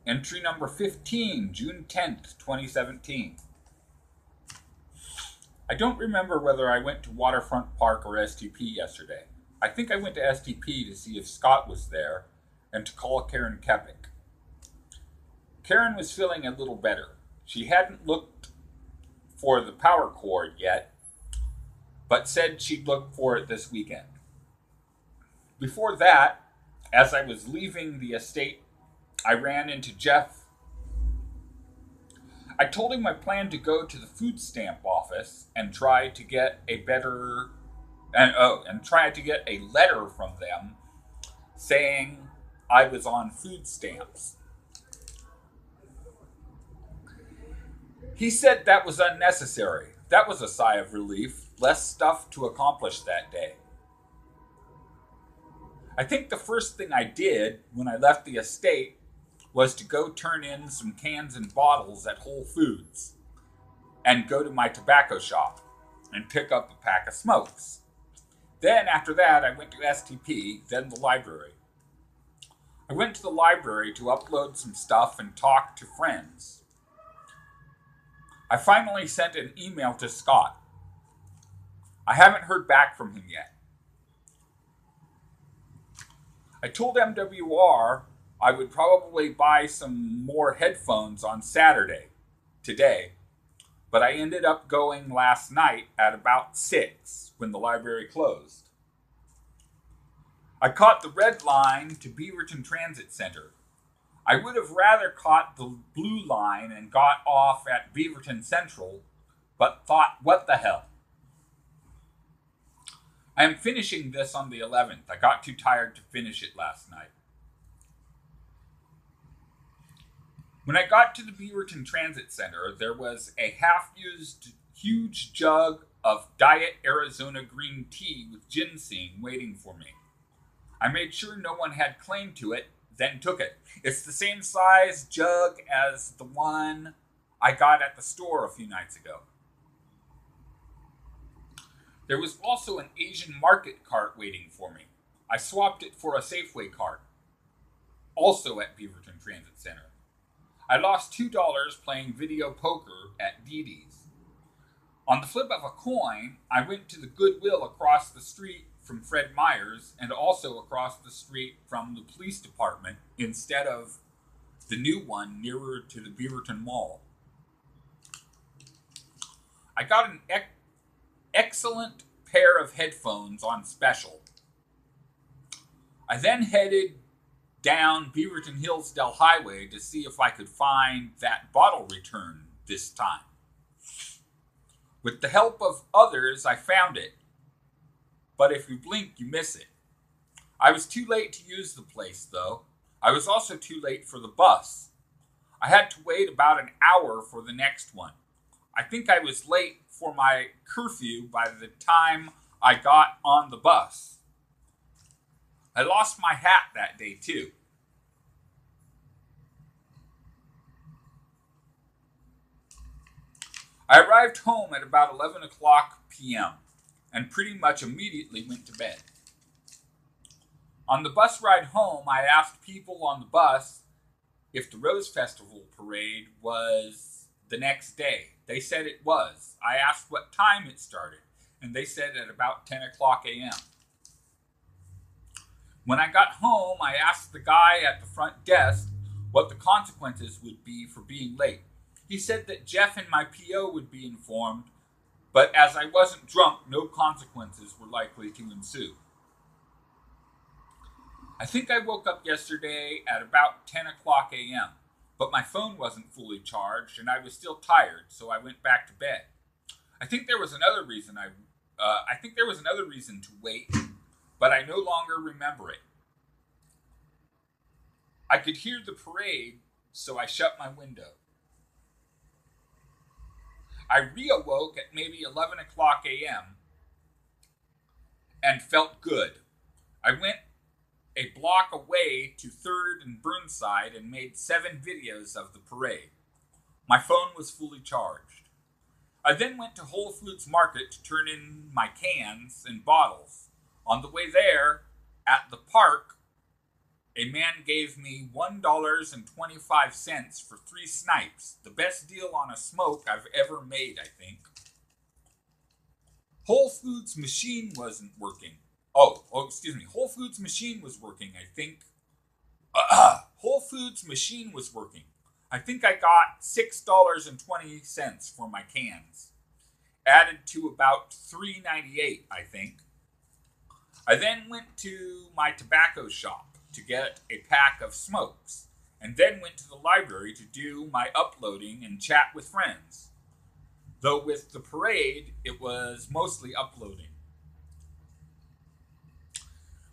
Entry number 15, June 10th, 2017. I don't remember whether I went to Waterfront Park or STP yesterday. I think I went to STP to see if Scott was there and to call Karen Kepik. Karen was feeling a little better. She hadn't looked for the power cord yet, but said she'd look for it this weekend. Before that, as I was leaving the estate, I ran into Jeff. I told him I planned to go to the food stamp office and try to get a letter from them saying I was on food stamps. He said that was unnecessary. That was a sigh of relief. Less stuff to accomplish that day. I think the first thing I did when I left the estate was to go turn in some cans and bottles at Whole Foods and go to my tobacco shop and pick up a pack of smokes. Then after that, I went to STP, then the library. I went to the library to upload some stuff and talk to friends. I finally sent an email to Scott. I haven't heard back from him yet. I told MWR I would probably buy some more headphones on Saturday, today, but I ended up going last night at about 6 when the library closed. I caught the red line to Beaverton Transit Center. I would have rather caught the blue line and got off at Beaverton Central, but thought, what the hell? I am finishing this on the 11th. I got too tired to finish it last night. When I got to the Beaverton Transit Center, there was a half-used huge jug of Diet Arizona green tea with ginseng waiting for me. I made sure no one had claim to it, then took it. It's the same size jug as the one I got at the store a few nights ago. There was also an Asian market cart waiting for me. I swapped it for a Safeway cart, also at Beaverton Transit Center. I lost $2 playing video poker at Dee Dee's. On the flip of a coin, I went to the Goodwill across the street from Fred Meyer's and also across the street from the police department instead of the new one nearer to the Beaverton Mall. I got an excellent pair of headphones on special. I then headed down Beaverton Hillsdale Highway to see if I could find that bottle return this time. With the help of others, I found it. But if you blink, you miss it. I was too late to use the place, though. I was also too late for the bus. I had to wait about an hour for the next one. I think I was late for my curfew by the time I got on the bus. I lost my hat that day, too. I arrived home at about 11 o'clock p.m. and pretty much immediately went to bed. On the bus ride home, I asked people on the bus if the Rose Festival parade was the next day. They said it was. I asked what time it started, and they said at about 10 o'clock a.m. When I got home, I asked the guy at the front desk what the consequences would be for being late. He said that Jeff and my PO would be informed, but as I wasn't drunk, no consequences were likely to ensue. I think I woke up yesterday at about 10 o'clock a.m., but my phone wasn't fully charged and I was still tired, so I went back to bed. I think there was another reason to wait, but I no longer remember it. I could hear the parade, so I shut my window. I re-awoke at maybe 11 o'clock a.m. and felt good. I went a block away to 3rd and Burnside and made 7 videos of the parade. My phone was fully charged. I then went to Whole Foods Market to turn in my cans and bottles. On the way there, at the park, a man gave me $1.25 for 3 snipes. The best deal on a smoke I've ever made, I think. Whole Foods machine wasn't working. Excuse me. Whole Foods machine was working, I think. Whole Foods machine was working. I think I got $6.20 for my cans. Added to about $3.98, I think. I then went to my tobacco shop to get a pack of smokes, and then went to the library to do my uploading and chat with friends. Though with the parade, it was mostly uploading.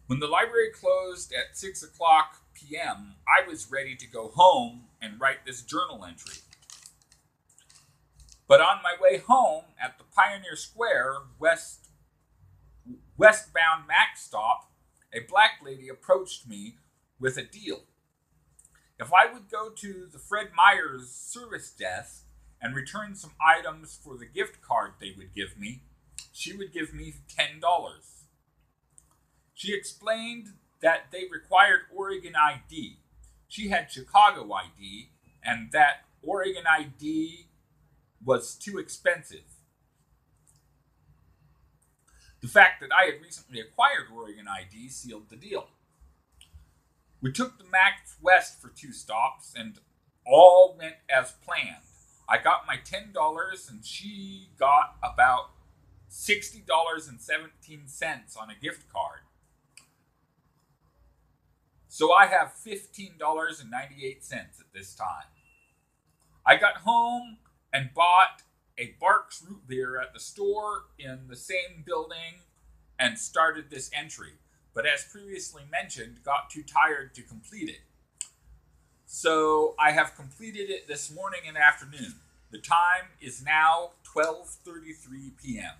When the library closed at 6 o'clock p.m., I was ready to go home and write this journal entry. But on my way home at the Pioneer Square westbound Mac stop, a black lady approached me with a deal. If I would go to the Fred Meyer's service desk and return some items for the gift card they would give me, she would give me $10. She explained that they required Oregon ID. She had Chicago ID, and that Oregon ID was too expensive. The fact that I had recently acquired Oregon ID sealed the deal. We took the Mac West for 2 stops, and all went as planned. I got my $10, and she got about $60.17 on a gift card. So I have $15.98 at this time. I got home and bought a Barks root beer at the store in the same building and started this entry, but as previously mentioned, got too tired to complete it. So I have completed it this morning and afternoon. The time is now 12:33 p.m.